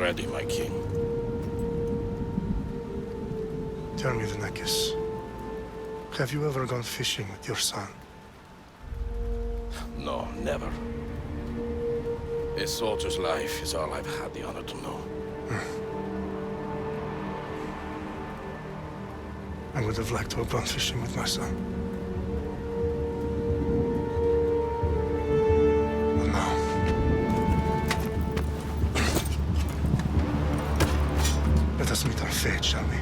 ready, my king. Tell me, the Nekis. Have you ever gone fishing with your son? No, never. A soldier's life is all I've had the honor to know. I would have liked to have gone fishing with my son. But now... let us meet our fate, shall we?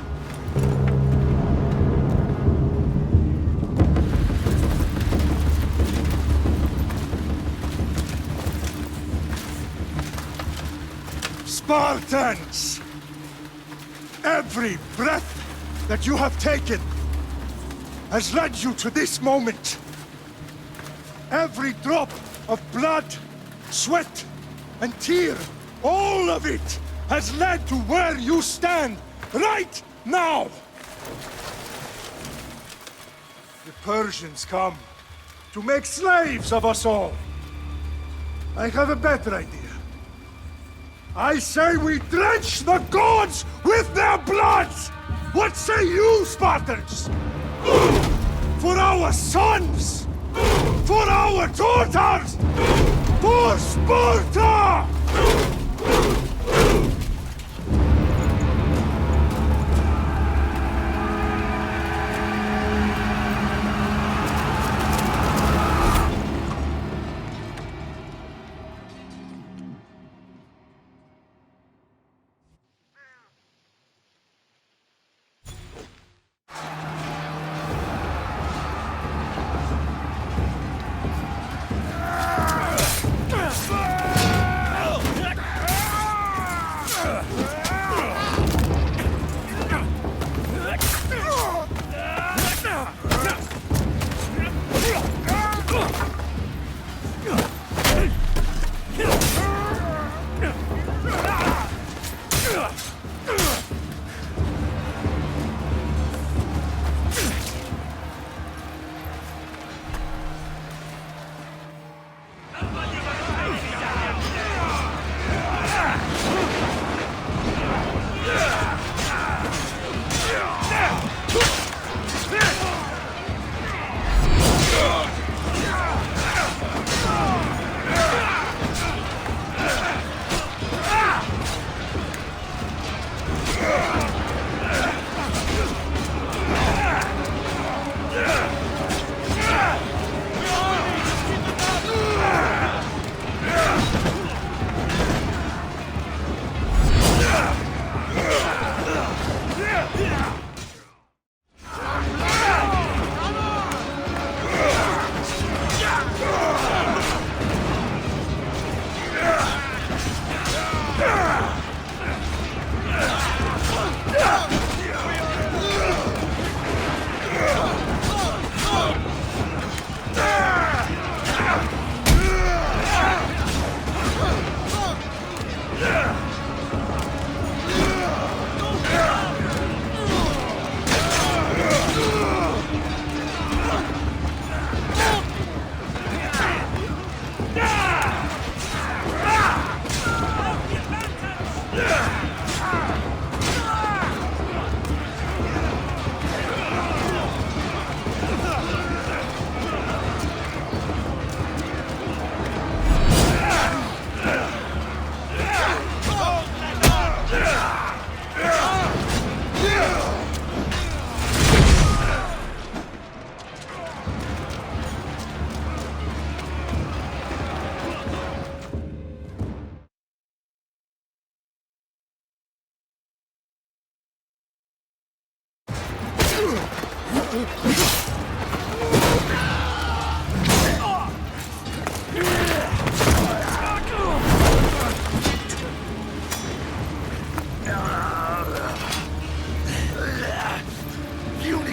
Spartans! Every breath that you have taken has led you to this moment. Every drop of blood, sweat, and tear, all of it has led to where you stand right now. The Persians come to make slaves of us all. I have a better idea. I say we drench the gods with their bloods! What say you, Spartans? For our sons! For our daughters! For Sparta!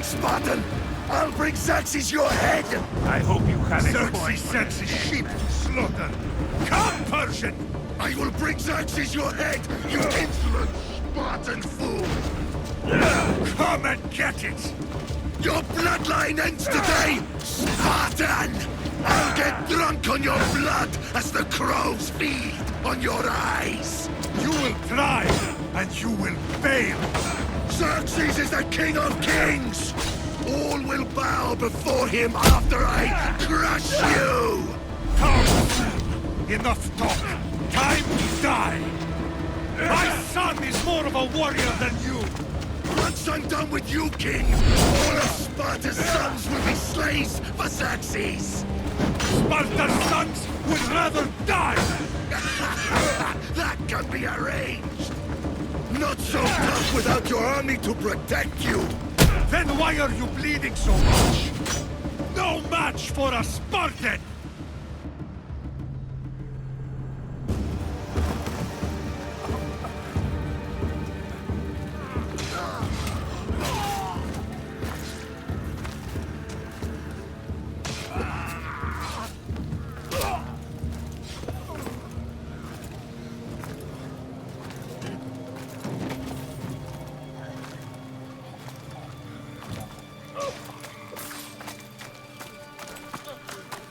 Spartan! I'll bring Xerxes your head! I hope you have it. Xerxes sends his sheep to slaughter! Come, Persian! I will bring Xerxes your head, you insolent Spartan fool! Come and get it! Your bloodline ends today, Spartan! I'll get drunk on your blood as the crows feed on your eyes! You will try, and you will fail. Xerxes is the king of kings! All will bow before him after I crush you! Come! Enough talk! Time to die! My son is more of a warrior than you! Once I'm done with you, king, all of Sparta's sons will be slaves for Xerxes! Sparta's sons would rather die! That can be arranged! Not so tough without your army to protect you! Then why are you bleeding so much? No match for a Spartan!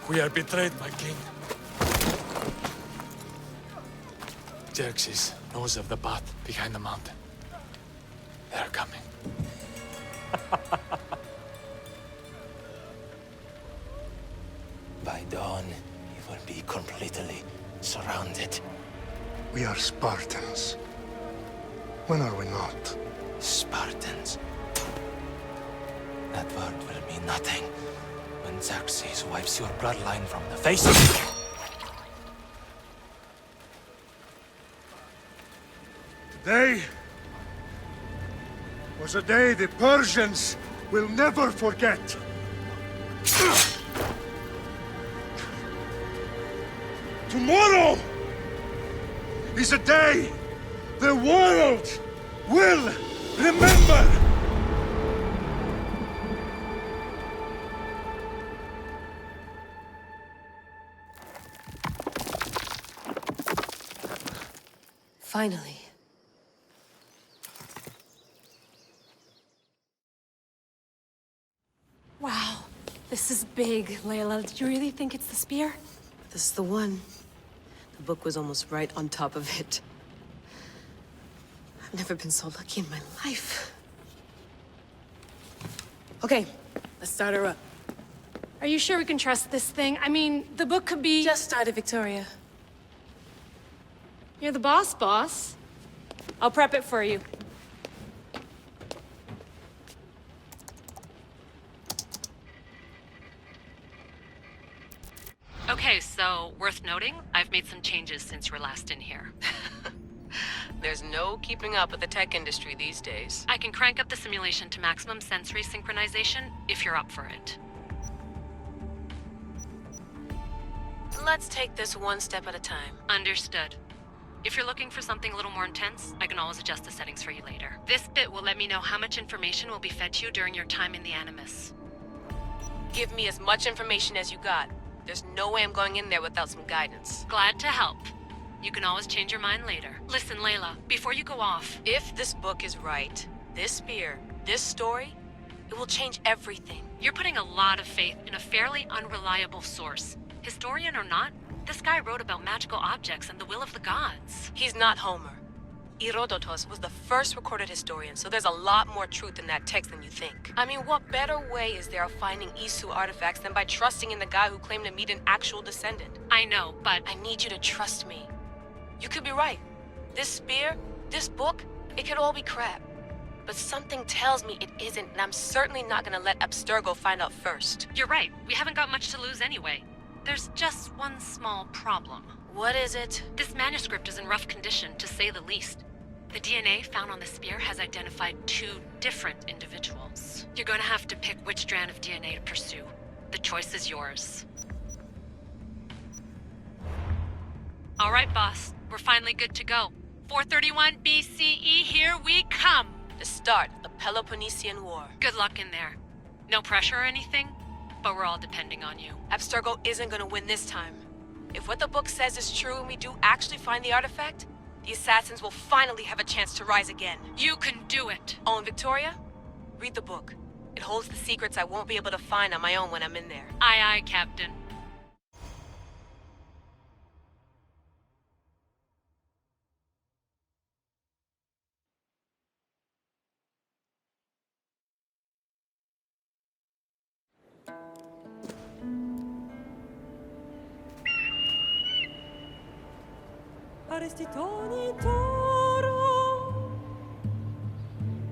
We are betrayed, my king. Xerxes knows of the path behind the mountain. They are coming. By dawn, you will be completely surrounded. We are Spartans. When are we not? Spartans. That word will mean nothing when Xerxes wipes your bloodline from the face of the... Today was a day the Persians will never forget. Tomorrow is a day the world will remember. Finally. Wow, this is big, Layla. Did you really think it's the spear? This is the one. The book was almost right on top of it. I've never been so lucky in my life. Okay, let's start her up. Are you sure we can trust this thing? I mean, the book could be... Just started, Victoria. You're the boss. I'll prep it for you. Okay, so worth noting, I've made some changes since you were last in here. There's no keeping up with the tech industry these days. I can crank up the simulation to maximum sensory synchronization if you're up for it. Let's take this one step at a time. Understood. If you're looking for something a little more intense, I can always adjust the settings for you later. This bit will let me know how much information will be fed to you during your time in the Animus. Give me as much information as you got. There's no way I'm going in there without some guidance. Glad to help. You can always change your mind later. Listen, Layla, before you go off... If this book is right, this spear, this story, it will change everything. You're putting a lot of faith in a fairly unreliable source. Historian or not, this guy wrote about magical objects and the will of the gods. He's not Homer. Herodotus was the first recorded historian, so there's a lot more truth in that text than you think. I mean, what better way is there of finding Isu artifacts than by trusting in the guy who claimed to meet an actual descendant? I know, but... I need you to trust me. You could be right. This spear, this book, it could all be crap. But something tells me it isn't, and I'm certainly not gonna let Abstergo find out first. You're right. We haven't got much to lose anyway. There's just one small problem. What is it? This manuscript is in rough condition, to say the least. The DNA found on the spear has identified 2 different individuals. You're going to have to pick which strand of DNA to pursue. The choice is yours. All right, boss. We're finally good to go. 431 BCE, here we come! The start of the Peloponnesian War. Good luck in there. No pressure or anything, but we're all depending on you. Abstergo isn't gonna win this time. If what the book says is true and we do actually find the artifact, the assassins will finally have a chance to rise again. You can do it! Oh, and Victoria? Read the book. It holds the secrets I won't be able to find on my own when I'm in there. Aye, aye, Captain. Arestitoni toro,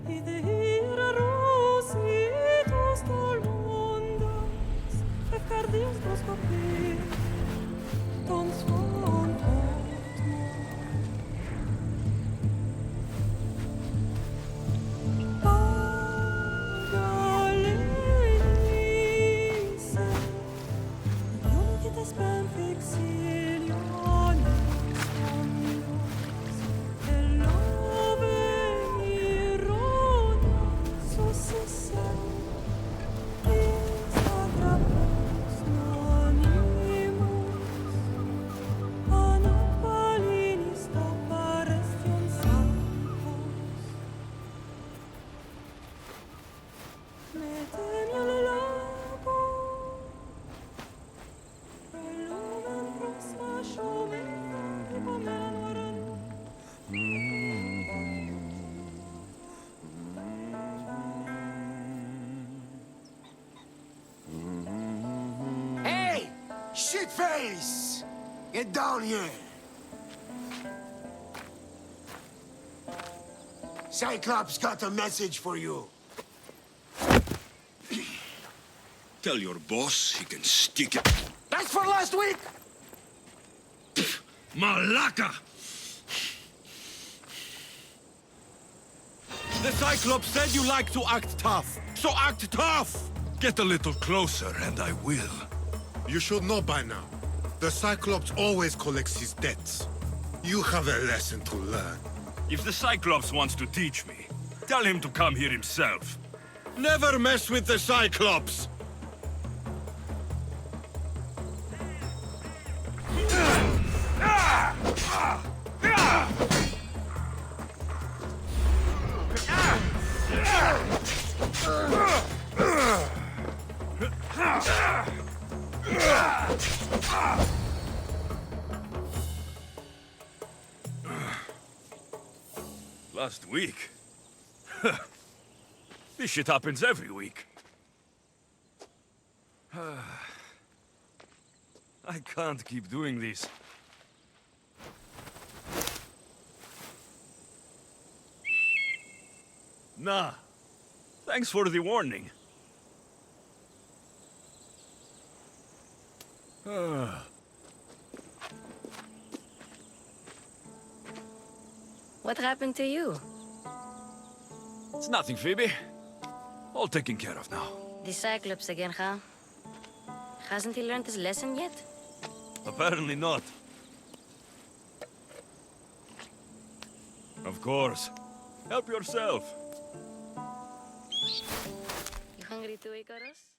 idehira rositos tolmondas, efcardios proskopir, ton svon potmo. Pagalenice, unikitas ben fixilionis omnios, eloven irona successem, is atrapos nonimus, anapalinis taparestion sancos. Metemi al lago, relumen prosma scioveva e pomeran oran. Hey! Shitface! Get down here! Cyclops got a message for you. Tell your boss he can stick it. That's for last week! Malaka! The Cyclops said you like to act tough, so act tough! Get a little closer and I will. You should know by now. The Cyclops always collects his debts. You have a lesson to learn. If the Cyclops wants to teach me, tell him to come here himself. Never mess with the Cyclops! Last week? This shit happens every week. I can't keep doing this. Nah. Thanks for the warning. What happened to you? It's nothing, Phoebe. All taken care of now. The Cyclops again, huh? Hasn't he learned his lesson yet? Apparently not. Of course. Help yourself. You hungry too, Icarus?